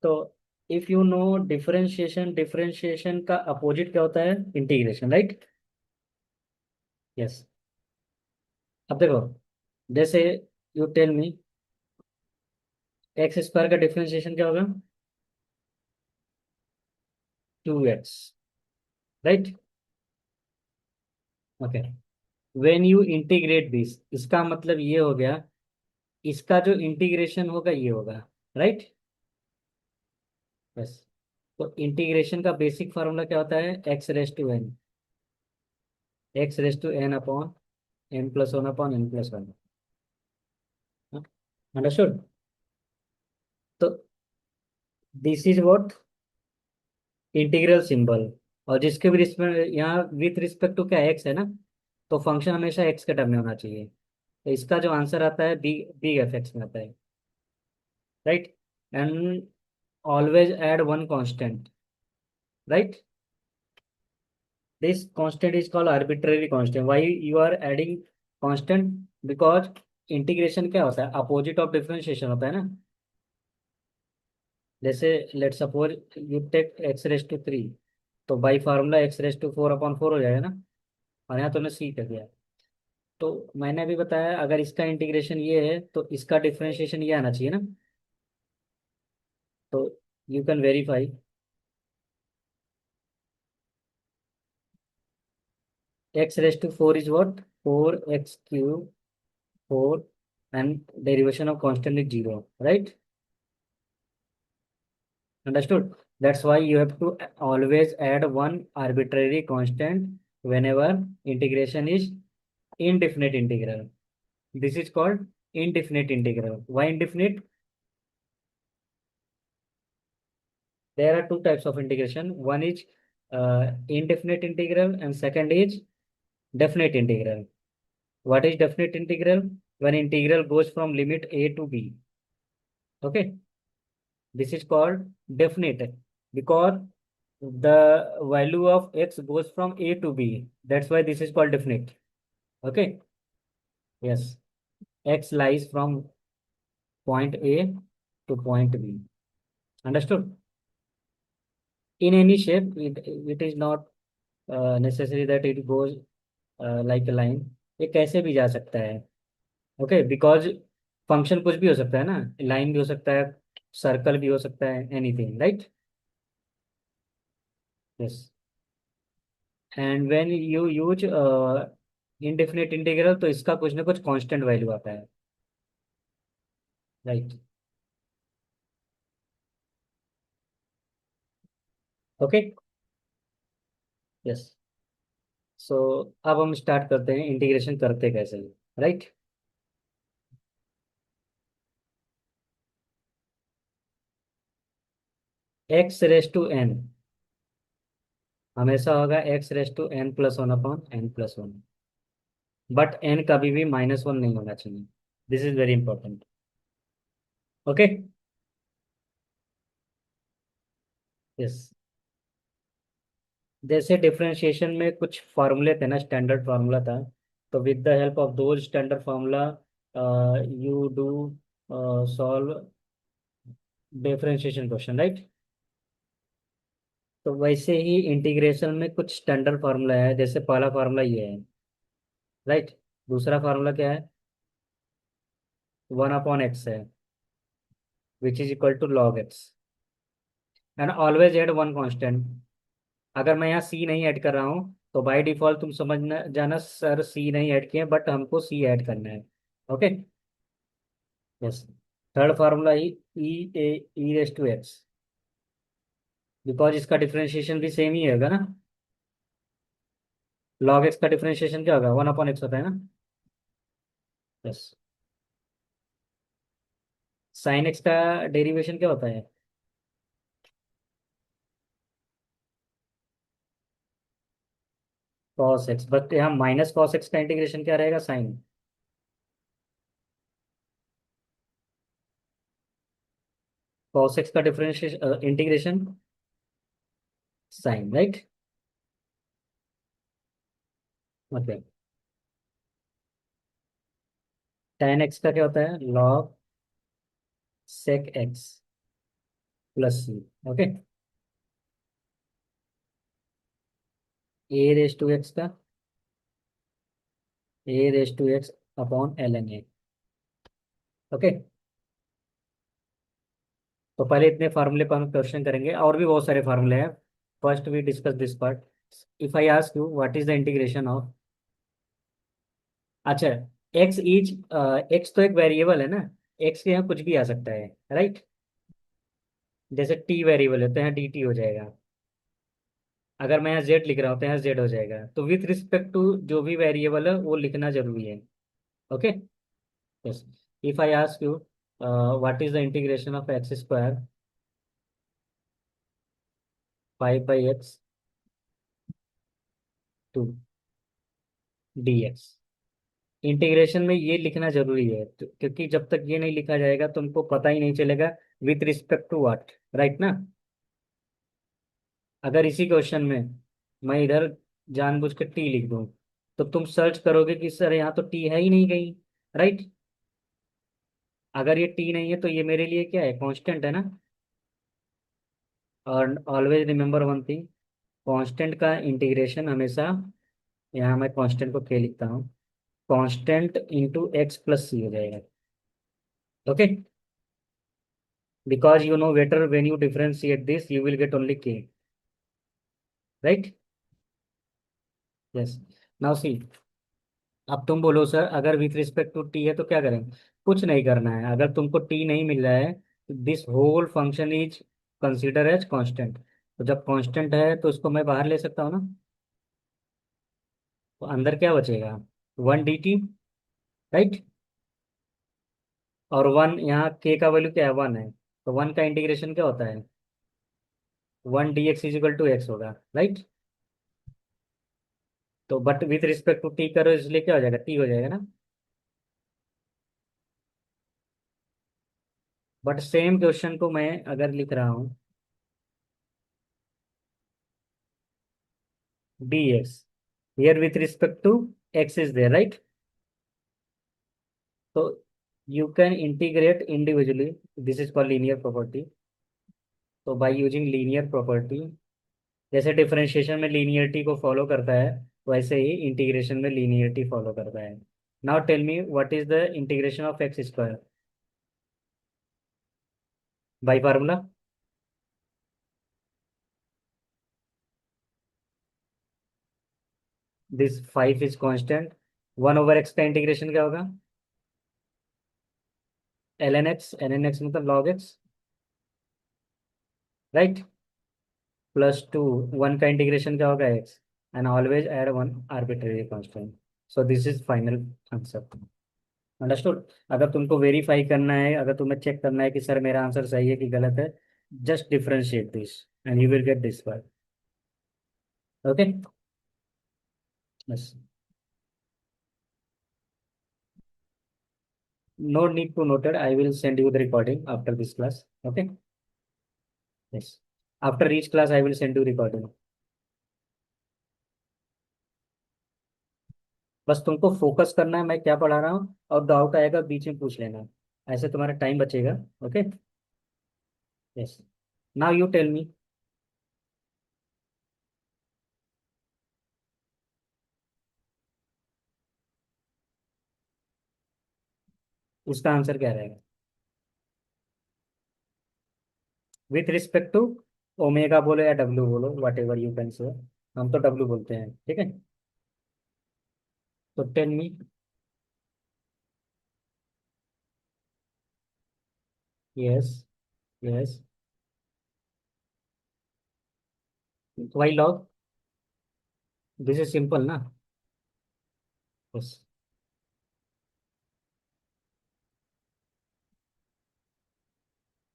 तो if you know differentiation, differentiation का opposite क्या होता है? Integration, right? यस। अब देखो, जैसे you tell me, x square का डिफरेंशिएशन क्या होगा? 2x, right? Okay. When you integrate this, इसका मतलब ये हो गया, इसका जो इंटीग्रेशन होगा ये होगा, राइट? यस। तो इंटीग्रेशन का बेसिक फार्मूला क्या होता है? X raise to n, x raise to n upon n plus one upon n plus one. Understood? तो this is what integral symbol. और जिसके भी रिस्पेक्ट, यहाँ विथ रिस्पेक्ट टू क्या एक्स है ना, तो फंक्शन हमेशा एक्स के टर्म में होना चाहिए। तो इसका जो आंसर आता है बी, बिग एफ एक्स में आता है, right? And always add one constant, right? This constant is called arbitrary constant. Why you are adding constant? Because integration क्या होता है? अपोजिट ऑफ डिफरेंशिएशन होता है ना। जैसे let suppose you take x raise to three, तो by formula x raise to four upon four हो जाएगा ना। और यहाँ तो ने सी कर दिया। तो मैंने अभी बताया, अगर इसका इंटीग्रेशन ये है तो इसका डिफरेंशिएशन ये आना चाहिए ना। तो you can verify, x raise to four is what? Four x cube, four, and derivation of constant is zero, right? Understood? That's why you have to always add one arbitrary constant whenever integration is indefinite integral. This is called indefinite integral. Why indefinite? There are two types of integration. One is indefinite integral and second is definite integral. What is definite integral? When integral goes from limit a to b. Okay. This is called definite because the value of x goes from a to b. That's why this is called definite. Okay. Yes. X lies from point A to point B. Understood? In any shape, it is not necessary that it goes like a line. ये कैसे भी जा सकता है। Okay, because function कुछ भी हो सकता है ना, लाइन भी हो सकता है, सर्कल भी हो सकता है, anything, right? Yes. And when you use indefinite integral, तो इसका कुछ ना कुछ कांस्टेंट वैल्यू आता है, राइट? ओके। यस। सो अब हम स्टार्ट करते हैं इंटीग्रेशन करते कैसे, right? X raise to n हमेशा होगा x raise to n plus one upon n plus one. But n कभी भी माइनस वन नहीं होना चाहिए। This is very important. Okay. Yes. जैसे डिफरेंशिएशन में कुछ फार्मूले थे ना, स्टैंडर्ड फार्मूला था, तो विद द हेल्प ऑफ दो standard formula you do solve differentiation question, right? तो वैसे ही इंटीग्रेशन में कुछ स्टैंडर्ड फार्मूला है। जैसे पहला फार्मूला ये है, राइट? दूसरा फार्मूला क्या है? वन अपॉन एक्स है, which is equal to log x. And always add one constant. अगर मैं यहाँ सी नहीं ऐड कर रहा हूँ तो बाय डिफॉल्ट तुम समझना जाना सर सी नहीं ऐड किए, बट हमको सी ऐड करना है। Okay. Yes. Third formula e, e raise to x, because इसका डिफरेंशिएशन भी सेम ही होगा ना। लॉग एक्स का डिफरेंशिएशन क्या होगा? वन अपॉन एक्स होता है ना। यस। साइन एक्स का डेरिवेशन क्या होता है? Cos x. बट यहाँ माइनस कॉस एक्स का इंटीग्रेशन क्या रहेगा? साइन। कॉस एक्स का differentiation integration sine, right? Okay. tan x का क्या होता है? Log sec x. Plus c. Okay. A raise to x का a raise to x upon l n a. Okay. तो पहले इतने फार्मूले पर हम क्वेश्चन करेंगे, और भी बहुत सारे फार्मूले हैं। First we discuss this part. If I ask you what is the integration of, अच्छा, एक्स इज, एक्स तो एक वेरिएबल है ना, एक्स के यहाँ कुछ भी आ सकता है, राइट। जैसे टी वेरिएबल है तो यहाँ डी टी हो जाएगा। अगर मैं यहाँ जेड लिख रहा हूँ तो यहाँ जेड हो जाएगा। तो विथ रिस्पेक्ट टू जो भी वेरिएबल है वो लिखना जरूरी है। Okay. Yes. If I ask you what is the integration of x square 5/x to d x. Integration में ये लिखना जरूरी है क्योंकि जब तक ये नहीं लिखा जाएगा तुमको पता ही नहीं चलेगा with respect to what, right ना। अगर इसी क्वेश्चन में मैं इधर जानबूझ के टी लिख दूं तो तुम सर्च करोगे कि सर यहाँ तो टी है ही नहीं कहीं, राइट। अगर ये टी नहीं है तो ये मेरे लिए क्या है, कांस्टेंट है ना। और always remember one thing, constant का इंटीग्रेशन हमेशा, यहाँ मैं कांस्टेंट को के लिखता हूँ, कांस्टेंट इंटू एक्स प्लस सी हो जाएगा। Okay. Because you know better when you differentiate this you will get only के, राइट। यस। नाउ सी, अब तुम बोलो सर अगर विथ रिस्पेक्ट टू टी है तो क्या करें। कुछ नहीं करना है, अगर तुमको टी नहीं मिल रहा है this whole function is consider as constant. तो जब कांस्टेंट है तो उसको मैं बाहर ले सकता हूँ ना। तो अंदर क्या बचेगा, वन डी टी, राइट। और वन, यहाँ के का वैल्यू क्या है, वन है। तो वन का इंटीग्रेशन क्या होता है, one d x is equal to x होगा, राइट। तो but with respect to t करो इसलिए क्या हो जाएगा, टी हो जाएगा ना। बट सेम क्वेश्चन को मैं अगर लिख रहा हूँ d x, here with respect to x is there, right. तो you can integrate individually, this is called linear property. तो बाय यूजिंग लीनियर प्रॉपर्टी, जैसे डिफरेंशिएशन में लीनियरिटी को फॉलो करता है वैसे ही इंटीग्रेशन में लीनियरिटी फॉलो करता है। Now tell me what is the integration of x square by formula. This 5 is constant, 1/x का इंटीग्रेशन क्या होगा, ln x मतलब log x, राइट। +2, 1 का इंटीग्रेशन क्या होगा x, and always add one arbitrary constant. So this is final answer. Understood. अगर तुमको verify करना है, अगर तुम्हें चेक करना है कि सर मेरा आंसर सही है कि गलत है, just differentiate this and you will get this word. Okay. बस, no need to noted, I will send you the recording after this class. Okay. Yes, after each class I will send you recording. बस तुमको focus करना है मैं क्या पढ़ा रहा हूँ, और डाउट आएगा बीच में पूछ लेना, ऐसे तुम्हारा टाइम बचेगा। Okay. Yes. Now you tell me, उसका आंसर क्या रहेगा विथ रिस्पेक्ट टू ओमेगा बोलो या डब्ल्यू बोलो, what ever you can say. हम तो डब्ल्यू बोलते हैं, ठीक है। तो tell me. Yes. Yes. Y log, this is simple ना। बस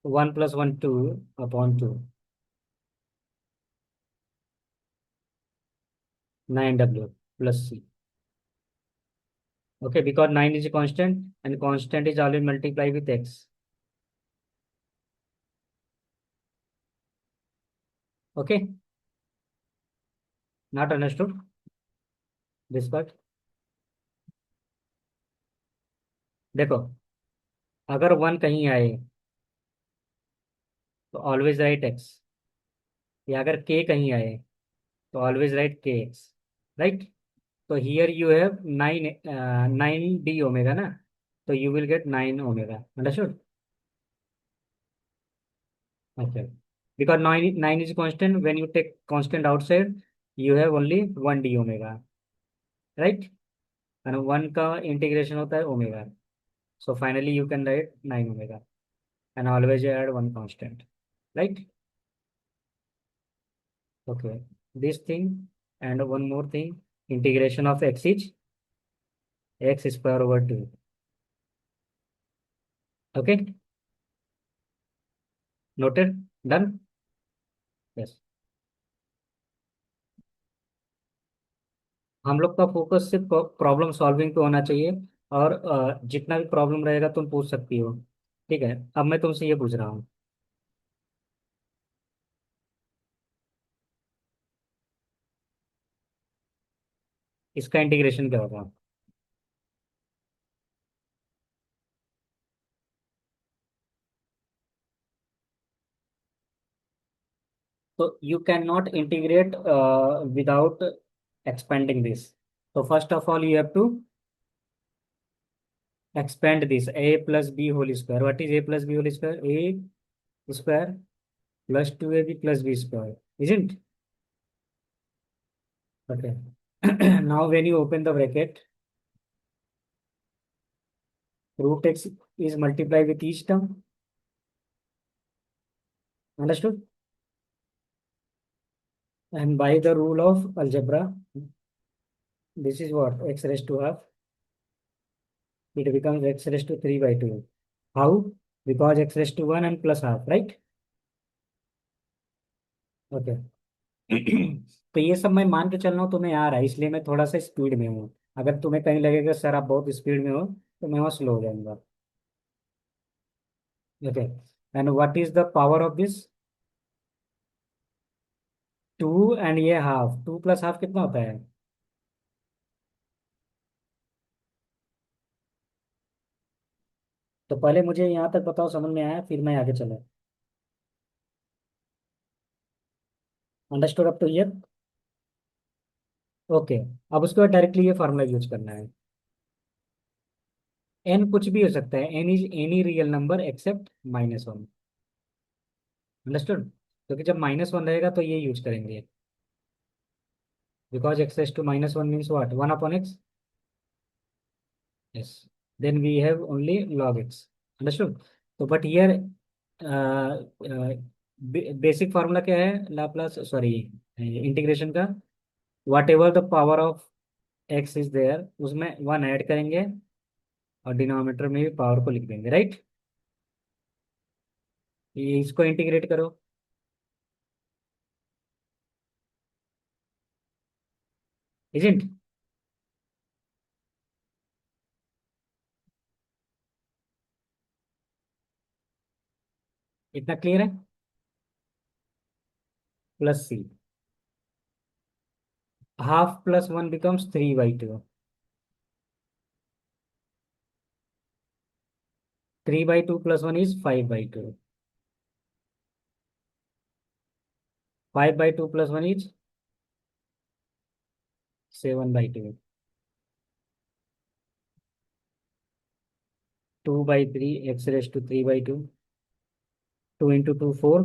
1 + 1 2 upon 2 9w plus c. Okay, because 9 is constant and constant is always multiply with x. Okay. Not understood this part. देखो, अगर वन कहीं आए तो ऑलवेज राइट एक्स, या अगर के कहीं आए तो ऑलवेज राइट के एक्स, राइट। तो here you have 9 D omega ना, तो you will get 9 omega. Understood? Okay. Because 9 is constant. When you take constant outside, you have only 1 d omega, right? And 1 का integration होता है omega. So finally you can write 9 omega. And always you add one constant, right? Okay. This thing and one more thing. Integration of x is x square over 2. Okay. Noted? Done? Yes. हम लोग का focus सिर्फ problem solving पे होना चाहिए। और जितना भी प्रॉब्लम रहेगा तुम पूछ सकती हो। ठीक है, अब मैं तुमसे ये पूछ रहा हूँ, इसका इंटीग्रेशन क्या होगा? तो you can not integrate without expanding this. तो first of all you have to expand this a plus b whole square. What is a plus b whole square? A square plus 2ab plus b square, isn't? Okay. Now when you open the bracket, root x is multiplied with each term. Understood? And by the rule of algebra, this is what x raised to half. It becomes x raised to 3 by 2. How? Because x raised to 1 and plus half, right? Okay. तो ये सब मैं मान के चल रहा हूँ तुम्हें आ रहा है, इसलिए मैं थोड़ा सा स्पीड में हूँ। अगर तुम्हें कहीं लगेगा सर आप बहुत स्पीड में हो, तो मैं वहाँ स्लो हो जाऊंगा। Okay. And what is the power of this? 2। And ये हाफ, 2 प्लस हाफ कितना होता है? तो पहले मुझे यहाँ तक बताओ, समझ में आया, फिर मैं आगे चला। Understood up to here? Okay. अब उसके बाद डायरेक्टली ये फार्मूला यूज करना है। एन कुछ भी हो सकता है, n is any real number except -1। Understood? क्योंकि जब -1 रहेगा तो ये यूज करेंगे। Because x raise to -1 means what, 1/x। Yes. Then we have only log x। Understood? तो बट हियर बेसिक फार्मूला क्या है लाप्लास, सॉरी, इंटीग्रेशन का? Whatever the power of x is there, उसमें 1 add करेंगे और denominator में भी power को लिख देंगे, राइट? ये इसको इंटीग्रेट करो। इजंट? इतना क्लियर है? Plus c, half plus 1 becomes 3/2। 3/2 plus 1 is 5/2। 5/2 plus 1 is 7/2। 2/3, x raise to 3/2। 2 into 2 4।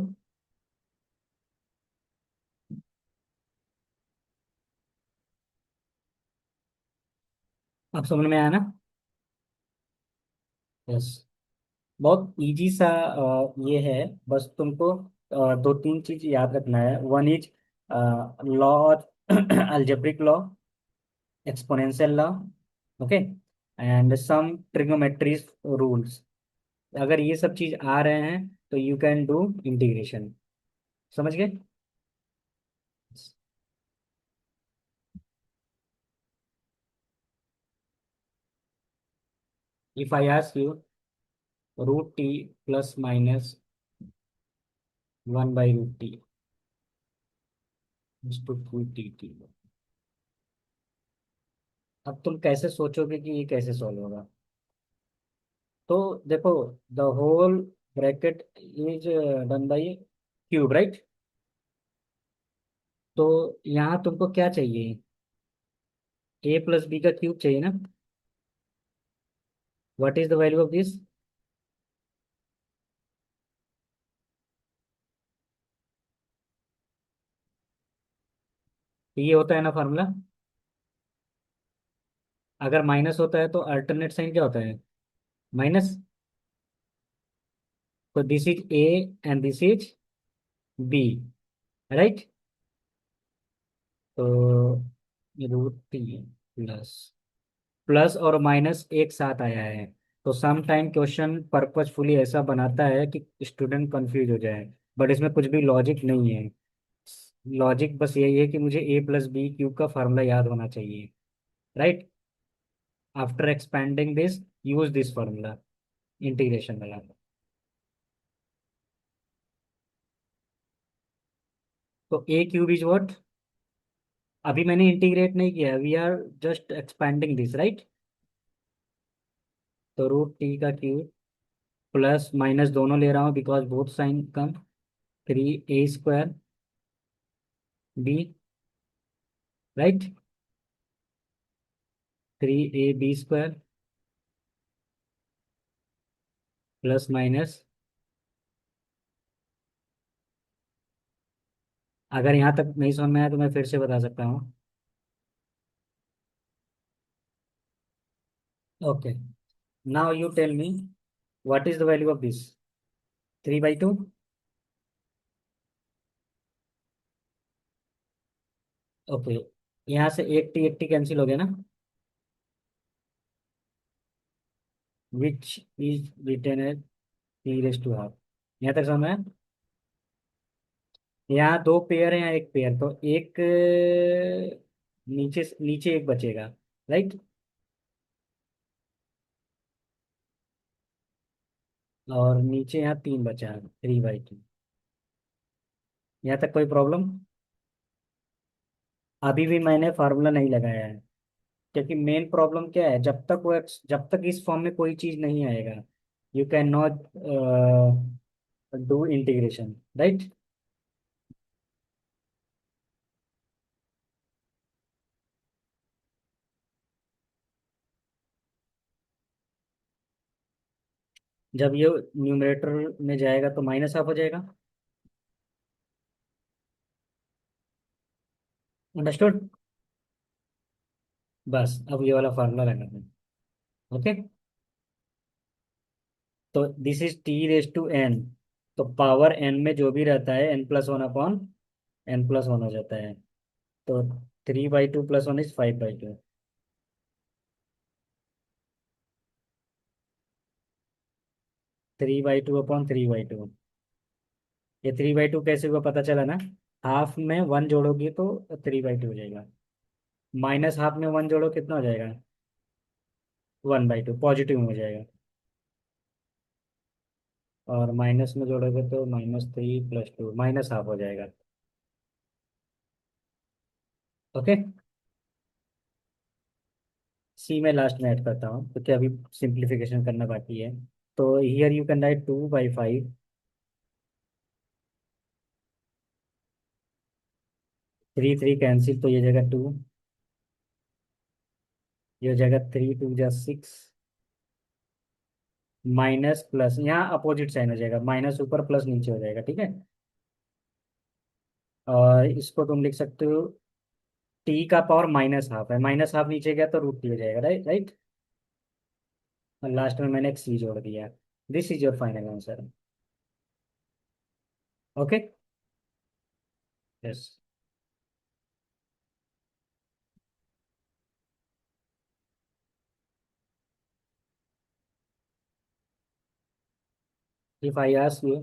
अब समझ में आया ना? यस। बहुत इजी सा ये है। बस तुमको दो तीन चीज याद रखना है। One is law, algebraic law, exponential law, okay, and some trigonometry rules. अगर ये सब चीज आ रहे हैं तो यू कैन डू इंटीग्रेशन। समझ गए? If I ask you √t plus minus 1/√t to 2t। अब तुम कैसे सोचोगे कि ये कैसे सॉल्व होगा? तो देखो, the whole bracket is done by cube, right? तो यहाँ तुमको क्या चाहिए? ए प्लस बी का क्यूब चाहिए ना? What is the value of this? ये होता है ना फार्मूला। अगर माइनस होता है तो अल्टरनेट साइन क्या होता है? माइनस। तो this is a and this is b, right? तो रूट टी प्लस प्लस और माइनस एक साथ आया है। तो सम टाइम क्वेश्चन पर्पजफुली ऐसा बनाता है कि स्टूडेंट कंफ्यूज हो जाए, बट इसमें कुछ भी लॉजिक नहीं है। लॉजिक बस यही है कि मुझे ए प्लस बी क्यूब का फार्मूला याद होना चाहिए, right? After expanding this, use this formula, integration वाला। तो ए क्यूब इज व्हाट? अभी मैंने इंटीग्रेट नहीं किया, we are just expanding this, right? तो रूट टी का क्यूब प्लस माइनस दोनों ले रहा हूँ because both sign come. 3a² b, right? 3ab² plus minus. अगर यहाँ तक नहीं समझ में आया तो मैं फिर से बता सकता हूँ। Okay, now you tell me what is the value of this? 3/2। Okay, यहाँ से एक टी कैंसिल हो गया ना? Which is written as t⁻²। यहाँ तक समझ में आया? यहाँ दो पेयर है, यहाँ एक पेयर, तो एक नीचे नीचे एक बचेगा, राइट? और नीचे यहाँ तीन बचा है, 3/2। यहाँ तक कोई प्रॉब्लम? अभी भी मैंने फार्मूला नहीं लगाया है, क्योंकि मेन प्रॉब्लम क्या है, जब तक इस फॉर्म में कोई चीज नहीं आएगा, you can not do integration, right? जब ये न्यूमरेटर में जाएगा तो माइनस हाफ हो जाएगा। अंडरस्टूड? बस अब ये वाला फार्मूला लगाना है। ओके, तो दिस इज t⁻n। तो पावर n में जो भी रहता है n+1 अपॉन n+1 हो जाता है। तो 3/2 + 1 इज 5/2। 3/2 अपॉन 3/2। ये 3/2 कैसे हुआ पता चला ना? हाफ में वन जोड़ोगे तो 3/2 हो जाएगा। माइनस हाफ में वन जोड़ो कितना हो जाएगा? 1/2, पॉजिटिव में हो जाएगा। और माइनस में जोड़ोगे तो -3 + 2, माइनस हाफ हो जाएगा। ओके, सी में लास्ट में ऐड करता हूँ क्योंकि अभी सिंप्लीफिकेशन करना बाकी है। तो here you can right 2/5। 3 3 cancel, तो ये जगह 2, ये जगह 3 2 = 6। माइनस प्लस, यहाँ अपोजिट साइन हो जाएगा, माइनस ऊपर प्लस नीचे हो जाएगा, ठीक है? और इसको तुम लिख सकते हो, टी का पावर माइनस हाफ है, माइनस हाफ नीचे गया तो रूट टी हो जाएगा, राइट राइट? और लास्ट में मैंने एक सी जोड़ दिया। This is your final answer. Okay. Yes. If I ask you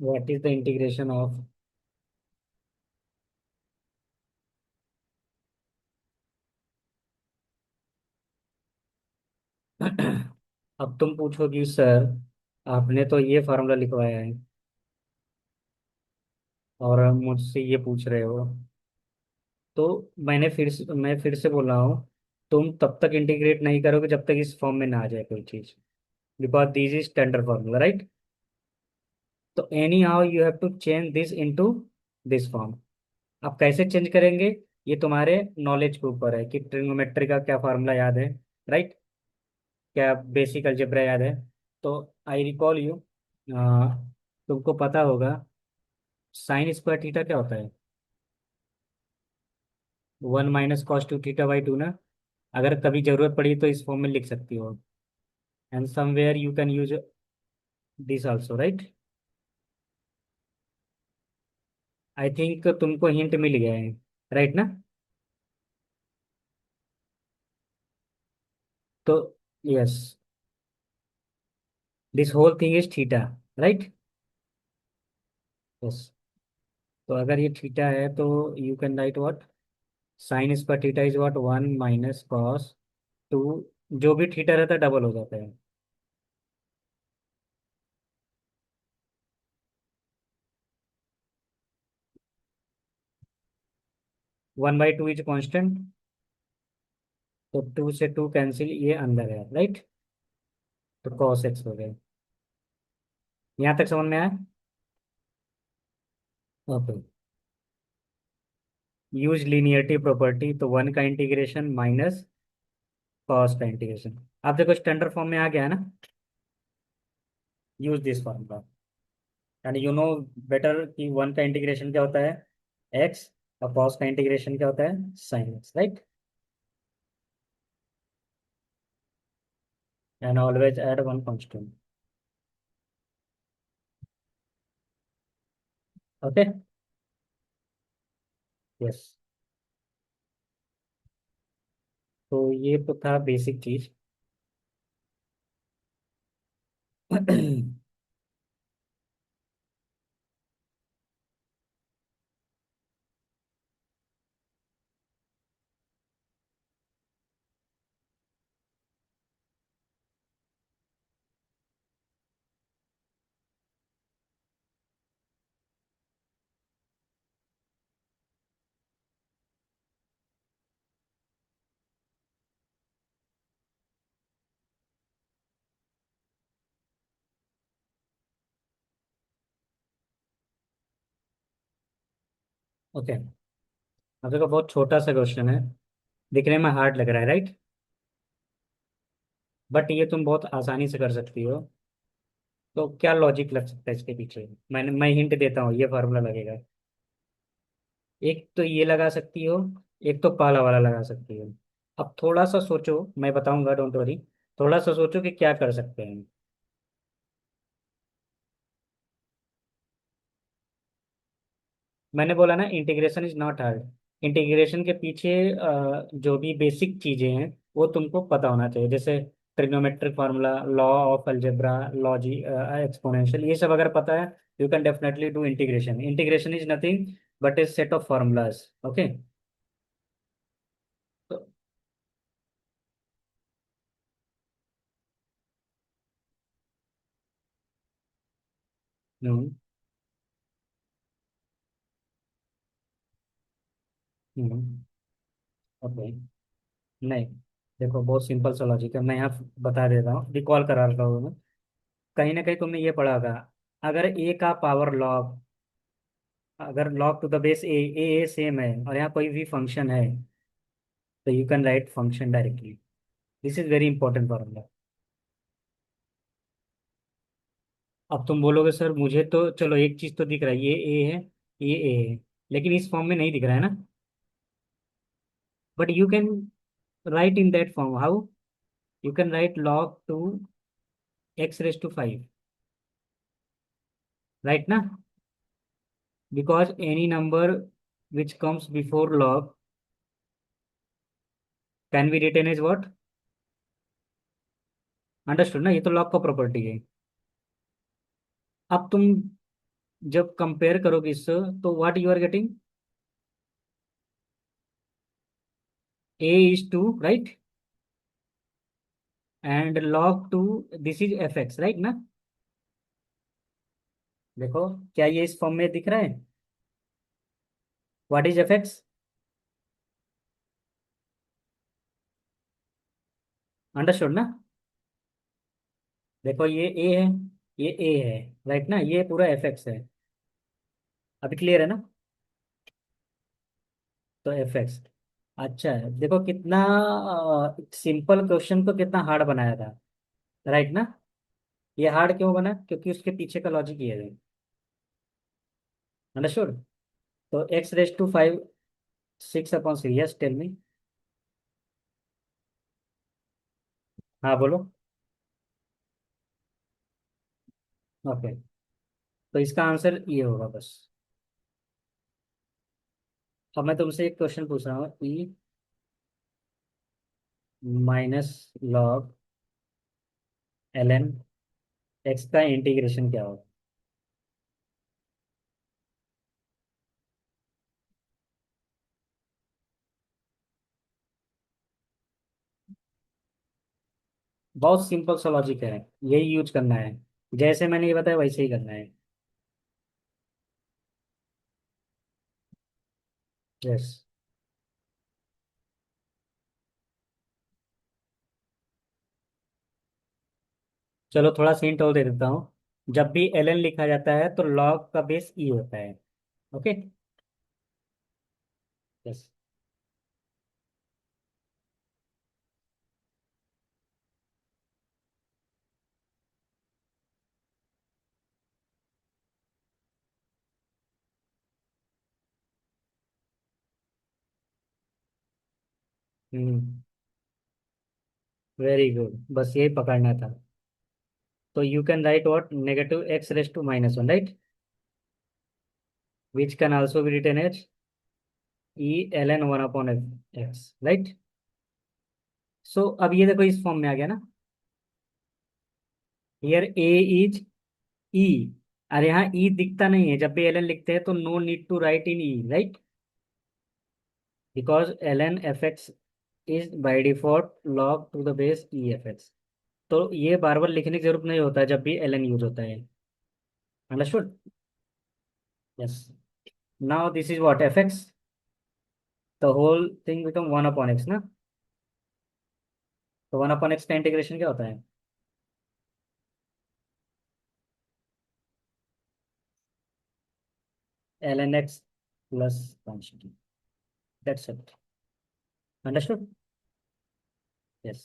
what is the integration of अब तुम पूछोगी सर आपने तो ये फार्मूला लिखवाया है और मुझसे ये पूछ रहे हो, तो मैं फिर से बोल रहा हूँ, तुम तब तक इंटीग्रेट नहीं करोगे जब तक इस फॉर्म में ना आ जाए कोई चीज। Because this is standard formula, right? तो anyhow you have to change this into this form. आप कैसे चेंज करेंगे, ये तुम्हारे नॉलेज के ऊपर है कि ट्रिग्नोमेट्री का क्या फार्मूला याद है, राइट? क्या बेसिक अलजेब्रा याद है? तो आई रिकॉल यू, तुमको पता होगा साइन स्क्वायर थीटा क्या होता है? 1 - cos 2 θ/2 ना। अगर कभी जरूरत पड़ी तो इस फॉर्म में लिख सकती हो। And somewhere you can use this also, right? I think तुमको हिंट मिल गया है, राइट ना? तो yes, this whole thing is theta, right? Yes. तो अगर ये थीटा है तो you can write what, sine square theta is what, 1 - cos 2। जो भी थीटा रहता है डबल हो जाता है। 1/2 इज कॉन्स्टेंट, तो 2 से 2 कैंसिल, ये अंदर है, राइट? तो cos x हो गए। यहाँ तक समझ में आया? ओके। यूज लीनियरिटी प्रॉपर्टी, तो 1 का इंटीग्रेशन माइनस कॉस का इंटीग्रेशन। आप देखो स्टैंडर्ड फॉर्म में आ गया है ना। Use this formula and you know better कि 1 का इंटीग्रेशन क्या होता है, एक्स, और कॉस का इंटीग्रेशन क्या होता है, sine x, right? And always add one constant. Okay. Yes. तो ये तो था बेसिक चीज। ओके। अब देखो बहुत छोटा सा क्वेश्चन है, दिखने में हार्ड लग रहा है, राइट? बट ये तुम बहुत आसानी से कर सकती हो। तो क्या लॉजिक लग सकता है इसके पीछे? मैं हिंट देता हूँ, ये फार्मूला लगेगा। एक तो ये लगा सकती हो, एक तो पाला वाला लगा सकती हो। अब थोड़ा सा सोचो, मैं बताऊंगा, डोंट वरी। थोड़ा सा सोचो कि क्या कर सकते हैं। मैंने बोला ना, integration is not hard. Integration के पीछे जो भी बेसिक चीजें हैं वो तुमको पता होना चाहिए, जैसे trigonometric formula, law of algebra, logy, exponential, ये सब अगर पता है, you can definitely do integration. Integration is nothing but is set of formulas. Okay. तो हम्म। हम्म। ओके। नहीं, देखो बहुत सिंपल सा लॉजिक है, मैं यहाँ बता देता हूँ, रिकॉल करा रहा हूँ मैं। कहीं ना कहीं तुमने ये पढ़ा होगा, अगर ए का पावर लॉग, अगर log to the base A same है और यहाँ कोई भी फंक्शन है, तो you can right function directly. This is very important formula. अब तुम बोलोगे सर मुझे तो चलो एक चीज तो दिख रहा है, ये ए है, ये ए है, लेकिन इस फॉर्म में नहीं दिख रहा है ना। But you can right in that form, how? You can right log 2 x⁵ right ना? Because any number which comes before log can be written as what? Understood ना, ये तो लॉग का प्रॉपर्टी है। अब तुम जब कंपेयर करोगे इससे, तो what you are getting, a is 2, right? And log 2, this is fx, right ना? देखो, क्या ये इस फॉर्म में दिख रहा है? What is fx? अंडरस्टूड ना? देखो ये ए है, ये ए है, राइट ना, ये पूरा एफ एक्स है। अभी क्लियर है ना? तो एफ एक्स। अच्छा है, देखो कितना सिंपल क्वेश्चन को कितना हार्ड बनाया था, राइट ना। ये हार्ड क्यों बना? क्योंकि उसके पीछे का लॉजिक ये है। अंडरस्टूड? तो x raise to five, 6/3, yes tell me. हाँ बोलो। ओके, तो इसका आंसर ये होगा बस। अब मैं तुमसे एक क्वेश्चन पूछ रहा हूँ, e minus log l n x का इंटीग्रेशन क्या होगा? बहुत सिंपल सा लॉजिक है, यही यूज करना है। जैसे मैंने ये बताया वैसे ही करना है। यस। चलो थोड़ा सा हिंट और दे देता हूँ। जब भी एल एन लिखा जाता है तो लॉग का बेस ई होता है। Okay. Yes. Hmm. Very good, बस यही पकड़ना था। तो you can write what, negative x raise to -1, right, which can also be written as e l n 1/x, right. So अब ये देखो इस फॉर्म में आ गया ना। Here a is e. अरे यहाँ ई दिखता नहीं है, जब भी एल एन लिखते हैं तो no need to write in e, right, because l n f x is by default log to the base e f x. तो ये बार बार लिखने की जरूरत नहीं होता है जब भी एल एन यूज होता है। Understood? Yes. Now this is what f x, the whole thing become 1/x ना। तो 1/x का इंटीग्रेशन क्या होता है? L n x plus constant, that's it. Understood? Yes.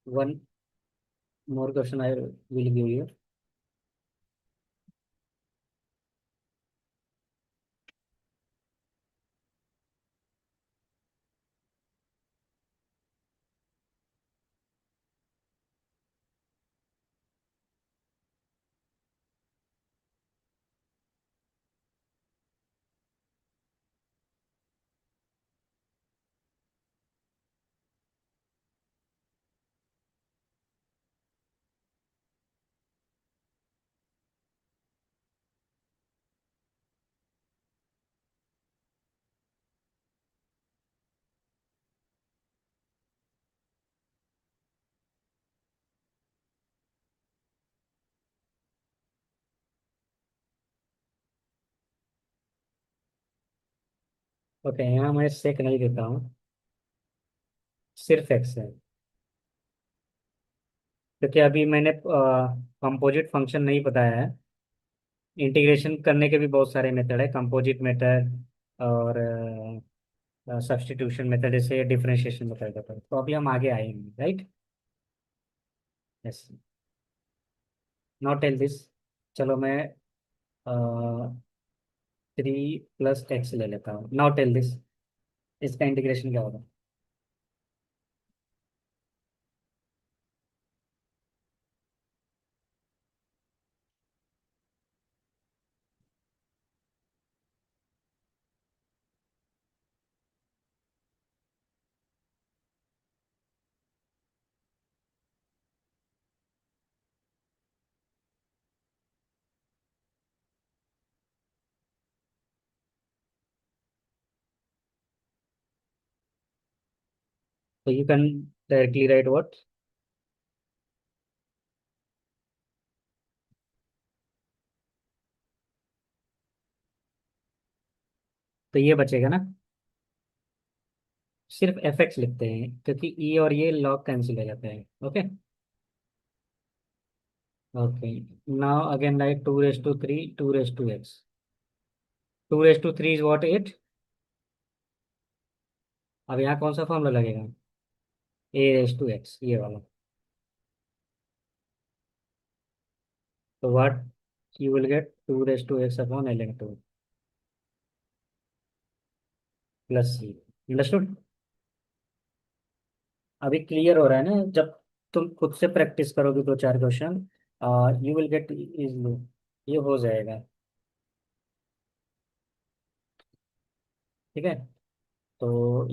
One more question I will give you. Okay, यहाँ मैं सेक नहीं देता हूँ, सिर्फ एक्स है। क्योंककि अभी मैंने कंपोजिट फंक्शन नहीं बताया है। इंटीग्रेशन करने के भी बहुत सारे मेथड है, कंपोजिट मेथड और सब्स्टिट्यूशन मेथड, जैसे डिफरेंशिएशन मेथड का। तो अभी हम आगे आएंगे, right. Yes. Not tell this. चलो मैं 3 + x ले लेता हूँ, नाउ टेल दिस, इसका इंटीग्रेशन क्या होगा? तो you can directly write what, तो ये बचेगा ना, सिर्फ एफ एक्स लिखते हैं क्योंकि ई और ये लॉग कैंसिल हो जाते हैं। Okay. Okay, now again right 2 raised to 3, 2 raised to x. 2 raised to 3 is what, 8। अब यहाँ कौन सा फॉर्मूला लगेगा? a raised to x, ये वाला। तो what you will gate, 2 raised to x upon ln2 plus c। Understood? अभी clear हो रहा है ना? जब तुम खुद से प्रैक्टिस करोगे 2 4 question, you will gate easily, ये हो जाएगा। ठीक है। तो